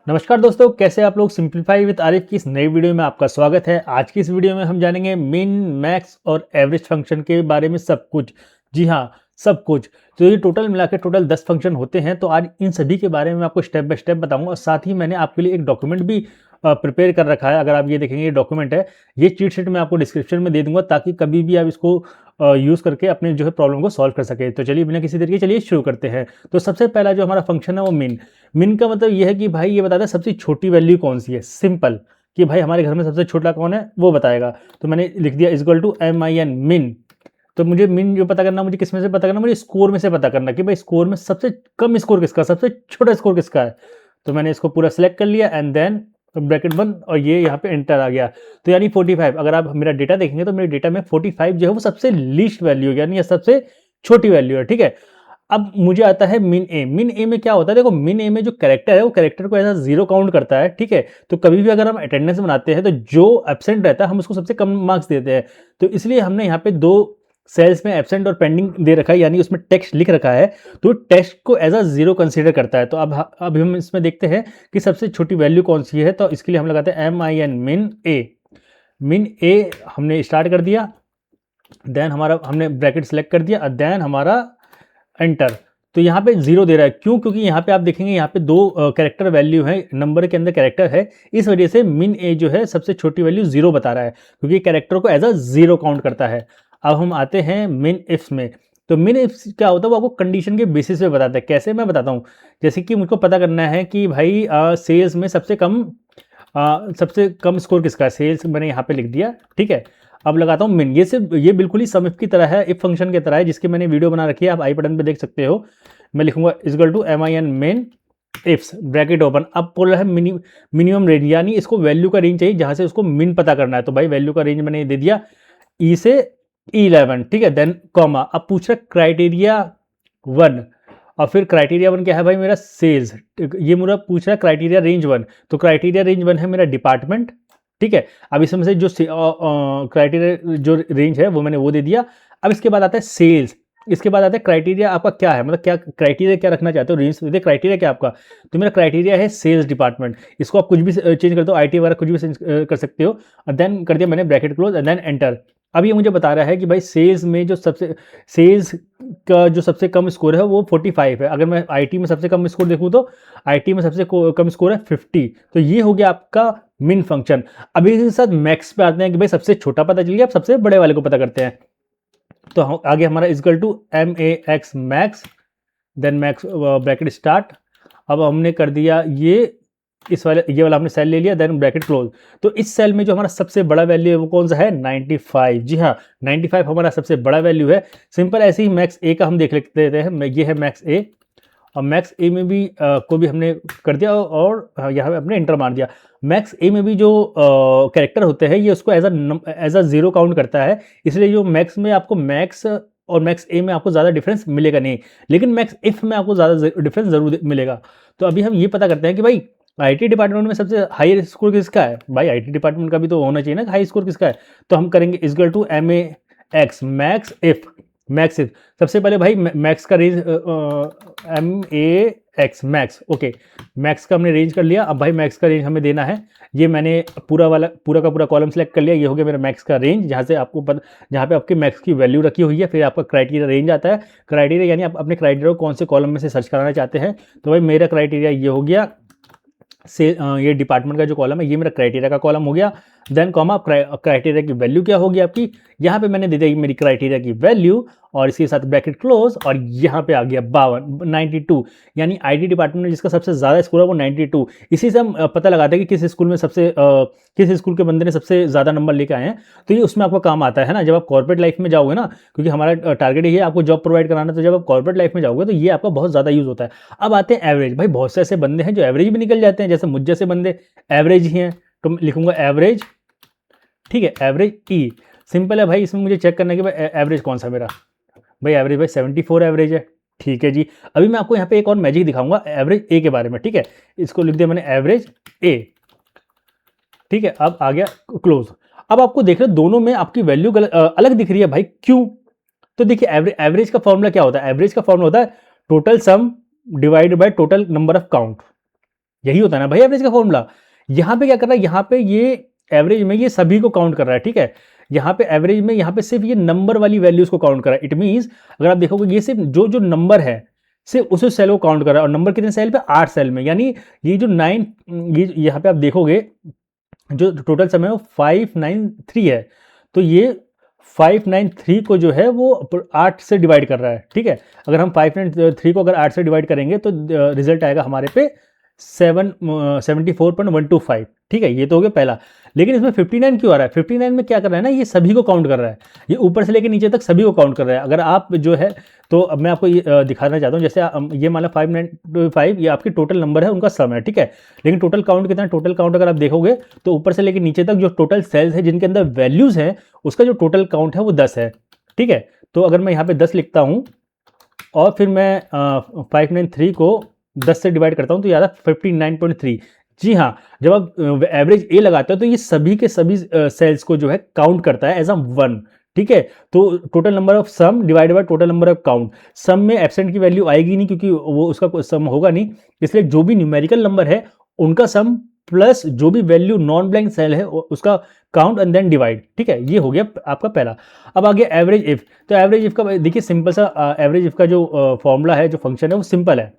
नमस्कार दोस्तों, कैसे आप लोग। सिंपलीफाई विद आरिफ की इस नई वीडियो में आपका स्वागत है। आज की इस वीडियो में हम जानेंगे मिन, मैक्स और एवरेज फंक्शन के बारे में सब कुछ। जी हाँ, सब कुछ। तो ये टोटल मिला के टोटल 10 फंक्शन होते हैं। तो आज इन सभी के बारे में आपको स्टेप बाय स्टेप बताऊंगा और साथ ही मैंने आपके लिए एक डॉक्यूमेंट भी प्रिपेयर कर रखा है। अगर आप ये देखेंगे, ये डॉक्यूमेंट है, ये चीट शीट मैं आपको डिस्क्रिप्शन में दे दूंगा ताकि कभी भी आप इसको यूज़ करके अपने जो है प्रॉब्लम को सॉल्व कर सके। तो चलिए बिना किसी तरीके चलिए शुरू करते हैं। तो सबसे पहला जो हमारा फंक्शन है वो मिन। मिन का मतलब ये है कि भाई ये बताता है सबसे छोटी वैल्यू कौन सी है। सिंपल कि भाई हमारे घर में सबसे छोटा कौन है वो बताएगा। तो मैंने लिख दिया इक्वल टू MIN मिन। तो मुझे मिन जो पता करना, मुझे किस में से पता करना, मुझे स्कोर में से पता करना कि भाई स्कोर में सबसे कम स्कोर किसका, सबसे छोटा स्कोर किसका है। तो मैंने इसको पूरा सेलेक्ट कर लिया एंड देन ब्रैकेट बंद और ये यहाँ पे एंटर आ गया। तो यानी 45। अगर आप मेरा डेटा देखेंगे तो मेरे डेटा में 45 जो है वो सबसे लीस्ट वैल्यू है, यानी सबसे छोटी वैल्यू है। ठीक है, अब मुझे आता है मिन ए। मिन ए में क्या होता है, देखो मिन ए में जो कैरेक्टर है वो कैरेक्टर को ऐसा जीरो काउंट करता है। ठीक है, तो कभी भी अगर हम अटेंडेंस बनाते हैं तो जो एब्सेंट रहता है हम उसको सबसे कम मार्क्स देते हैं। तो इसलिए हमने यहाँ पे दो सेल्स में एब्सेंट और पेंडिंग दे रखा है, यानी उसमें टेक्स्ट लिख रखा है। तो टेक्स्ट को एज अ जीरो कंसीडर करता है। तो अब हम इसमें देखते हैं कि सबसे छोटी वैल्यू कौन सी है। तो इसके लिए हम लगाते हैं MIN मिन ए। मिन ए हमने स्टार्ट कर दिया, देन हमारा हमने ब्रैकेट सेलेक्ट कर दिया, देन हमारा एंटर। तो यहाँ पे जीरो दे रहा है, क्यों? क्योंकि यहाँ पे आप देखेंगे यहाँ पे दो कैरेक्टर वैल्यू है, नंबर के अंदर कैरेक्टर है, इस वजह से मिन ए जो है सबसे छोटी वैल्यू जीरो बता रहा है, क्योंकि कैरेक्टर को एज अ जीरो काउंट करता है। अब हम आते हैं मिन इफ्स में। तो मिन इफ्स क्या होता है, वो आपको कंडीशन के बेसिस पे बताता है। कैसे, मैं बताता हूँ। जैसे कि मुझको पता करना है कि भाई सेल्स में सबसे कम स्कोर किसका है। सेल्स मैंने यहाँ पे लिख दिया। ठीक है, अब लगाता हूँ मिन। ये बिल्कुल ही सम इफ की तरह है, इफ फंक्शन की तरह है, जिसकी मैंने वीडियो बना रखी है, आप आई बटन पे देख सकते हो। मैं लिखूंगा इक्वल टू MIN मिन इफ्स ब्रैकेट ओपन। अब बोल रहा है मिनिमम रेंज, यानी इसको वैल्यू का रेंज चाहिए जहां से उसको मिन पता करना है। तो भाई वैल्यू का रेंज मैंने दे दिया E से E11। ठीक है, देन कॉमा। अब पूछ रहा क्राइटेरिया 1, और फिर क्राइटेरिया 1 क्या है भाई, मेरा सेल्स। ये मेरा पूछ रहा है क्राइटेरिया रेंज 1। तो क्राइटेरिया रेंज 1 है मेरा डिपार्टमेंट। ठीक है, अब इसमें से जो क्राइटेरिया जो रेंज है वो मैंने वो दे दिया। अब इसके बाद आता है सेल्स। इसके बाद आता है क्राइटेरिया आपका क्या है, मतलब क्या क्राइटेरिया क्या रखना चाहते हो, रेंज दे क्राइटेरिया क्या आपका। तो मेरा क्राइटेरिया है सेल्स डिपार्टमेंट। इसको आप कुछ भी चेंज कर दो, IT वगैरह कुछ भी चेंज कर सकते हो। और देन कर दिया मैंने bracket close and then enter. अब ये मुझे बता रहा है कि भाई सेल्स का जो सबसे कम स्कोर है वो 45 है। अगर मैं IT में सबसे कम स्कोर देखूँ तो IT में सबसे कम स्कोर है 50। तो ये हो गया आपका मिन फंक्शन। अभी इसके साथ मैक्स पे आते हैं कि भाई सबसे छोटा पता चल गया, अब सबसे बड़े वाले को पता करते हैं। तो आगे हमारा equal to MAX max, then max bracket start. अब हमने कर दिया ये वाला हमने सेल ले लिया, देन ब्रैकेट क्लोज। तो इस सेल में जो हमारा सबसे बड़ा वैल्यू है वो कौन सा है, 95। जी हाँ, 95 हमारा सबसे बड़ा वैल्यू है। सिंपल ऐसे ही मैक्स ए का हम देख लेते हैं। ये है मैक्स ए, और मैक्स ए में भी को भी हमने कर दिया और यहाँ पे अपने इंटर मार दिया। मैक्स ए में भी जो कैरेक्टर होते हैं ये उसको एज अ जीरो काउंट करता है। इसलिए जो मैक्स में आपको मैक्स और मैक्स ए में आपको ज़्यादा डिफरेंस मिलेगा नहीं, लेकिन मैक्स इफ में आपको ज़्यादा डिफरेंस जरूर मिलेगा। तो अभी हम ये पता करते हैं कि भाई IT डिपार्टमेंट में सबसे हाई स्कोर किसका है। भाई IT डिपार्टमेंट का भी तो होना चाहिए ना हाई स्कोर किसका है। तो हम करेंगे equal to MAX max if. सबसे पहले भाई मैक्स का range MAX max. Okay, max का हमने रेंज कर लिया। अब भाई मैक्स का रेंज हमें देना है। ये मैंने पूरा का पूरा कॉलम सेलेक्ट कर लिया। ये हो गया मेरा मैक्स का रेंज, जहाँ पे आपके मैक्स की वैल्यू रखी हुई है। फिर आपका क्राइटेरिया रेंज आता है। क्राइटेरिया यानी आप अपने क्राइटेरिया को कौन से कॉलम में से सर्च कराना चाहते हैं। तो भाई मेरा क्राइटेरिया ये हो गया ये डिपार्टमेंट का जो कॉलम है ये मेरा क्राइटेरिया का कॉलम हो गया। देन कॉमा क्राइटेरिया की वैल्यू क्या होगी आपकी, यहाँ पे मैंने दे दी मेरी क्राइटेरिया की वैल्यू और इसके साथ ब्रैकेट क्लोज, और यहाँ पे आ गया 92। यानी IT डिपार्टमेंट में जिसका सबसे ज़्यादा स्कोर है वो 92। इसी से हम पता लगाते हैं कि किस स्कूल के बंदे ने सबसे ज़्यादा नंबर लेके आए हैं। तो ये उसमें आपको काम आता है ना, जब आप कॉर्पोरेट लाइफ में जाओगे ना, क्योंकि हमारा टारगेट ये है आपको जॉब प्रोवाइड कराना। तो जब आप कॉर्पोरेट लाइफ में जाओगे तो ये आपका बहुत ज़्यादा यूज़ होता है। अब आते हैं एवरेज। भाई बहुत से ऐसे बंदे हैं जो एवरेज भी निकल जाते हैं, जैसे मुझ जैसे बंदे एवरेज ही हैं। तो मैं लिखूंगा एवरेज। ठीक है, एवरेज E। सिंपल है भाई, इसमें मुझे चेक करना है कि भाई एवरेज कौन सा मेरा। भाई एवरेज भाई 74 एवरेज है। ठीक है जी, अभी मैं आपको यहाँ पे एक और मैजिक दिखाऊंगा एवरेज ए के बारे में। ठीक है, इसको लिख दिया मैंने एवरेज ए। ठीक है, अब आ गया क्लोज। अब आपको देख रहे दोनों में आपकी वैल्यू अलग दिख रही है भाई, क्यों? तो देखिए एवरेज का फॉर्मूला क्या होता है। एवरेज का फॉर्मूला होता है total sum divided by total number of count. यही होता है ना भाई एवरेज का फॉर्मूला। यहाँ पे क्या कर रहा है, यहाँ पे ये एवरेज में ये सभी को काउंट कर रहा है, ठीक है। यहाँ पे एवरेज में यहाँ पे सिर्फ ये नंबर वाली वैल्यूज को काउंट कर रहा है। इट मीन्स अगर आप देखोगे ये सिर्फ जो जो नंबर है सिर्फ उस सेल को काउंट कर रहा है। और नंबर कितने सेल पे, 8 सेल में। यानी ये जो 9, ये यहाँ पे आप देखोगे जो टोटल समय है 593 है, तो ये 593 को जो है वो 8 से डिवाइड कर रहा है, ठीक है। अगर हम 593 को अगर 8 से डिवाइड करेंगे तो रिजल्ट आएगा हमारे पे 74.125, ठीक है। ये तो हो गया पहला। लेकिन इसमें 59 क्यों आ रहा है? 59 में क्या कर रहा है ना, ये सभी को काउंट कर रहा है, ये ऊपर से लेकर नीचे तक सभी को काउंट कर रहा है। अगर आप जो है तो अब मैं आपको ये दिखाना चाहता हूँ, जैसे ये मान लो 595 ये आपके टोटल नंबर है, उनका सम है, ठीक है। लेकिन टोटल काउंट कितना है? टोटल काउंट अगर आप देखोगे तो ऊपर से लेकर नीचे तक जो टोटल सेल्स है जिनके अंदर वैल्यूज हैं उसका जो टोटल काउंट है वो 10 है, ठीक है। तो अगर मैं यहाँ पे 10 लिखता हूँ और फिर मैं 593 को 10 से डिवाइड करता हूँ तो याद है 59.3। जी हाँ, जब आप एवरेज ए लगाते हो तो ये सभी के सभी सेल्स को जो है काउंट करता है एज अ 1, ठीक है। तो total number of sum divide by total number of count. Sum में एब्सेंट की वैल्यू आएगी नहीं क्योंकि वो उसका कोई सम होगा नहीं, इसलिए जो भी न्यूमेरिकल नंबर है उनका सम प्लस जो भी वैल्यू नॉन ब्लैंक सेल है उसका काउंट एंड देन डिवाइड, ठीक है। ये हो गया आपका पहला। अब आगे एवरेज इफ। तो एवरेज इफ का देखिए सिंपल सा एवरेज इफ का जो फॉर्मूला है, जो फंक्शन है वो सिंपल है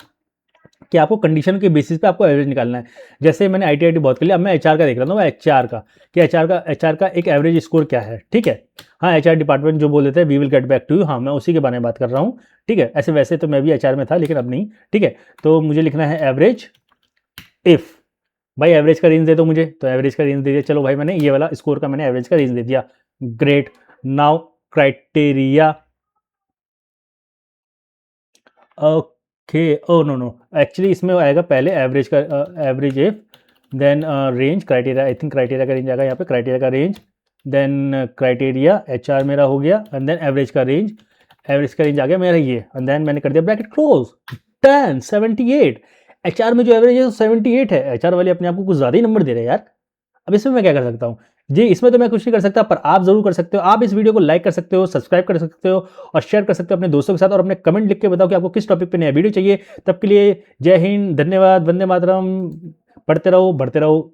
कि आपको कंडीशन के बेसिस पे आपको एवरेज निकालना है। जैसे मैंने आईटी बहुत कर लिया, अब मैं एचआर का देख रहा हूँ, एचआर का कि एचआर का एक एवरेज स्कोर क्या है, ठीक है। हाँ, एचआर डिपार्टमेंट जो बोल देते हैं we will get back to you, हाँ मैं उसी के बारे में बात कर रहा हूँ, ठीक है। ऐसे वैसे तो मैं भी एचआर में था लेकिन अब नहीं, ठीक है। तो मुझे लिखना है एवरेज इफ। भाई एवरेज का रेंज दे दो मुझे, तो एवरेज का रेंज दे दिया। चलो भाई मैंने ये वाला स्कोर का मैंने एवरेज का रेंज दे दिया, great. Now criteria, okay, oh no no, actually इसमें आएगा पहले एवरेज का average if, then range criteria. I think criteria का रेंज आएगा यहाँ पे, क्राइटेरिया का रेंज, देन क्राइटेरिया एचआर मेरा हो गया, एंड देन एवरेज का रेंज। एवरेज का रेंज आ गया मेरा ये, एंड देन मैंने कर दिया ब्रैकेट क्लोज। 10 78 एचआर में जो एवरेज है 78 है। एचआर वाले अपने आप को कुछ ज़्यादा ही नंबर दे रहे हैं यार। अब इसमें मैं क्या कर सकता हूँ जी? इसमें तो मैं कुछ नहीं कर सकता, पर आप जरूर कर सकते हो। आप इस वीडियो को लाइक कर सकते हो, सब्सक्राइब कर सकते हो और शेयर कर सकते हो अपने दोस्तों के साथ, और अपने कमेंट लिख के बताओ कि आपको किस टॉपिक पे नया वीडियो चाहिए। तब के लिए जय हिंद, धन्यवाद, वंदे मातरम। पढ़ते रहो, बढ़ते रहो।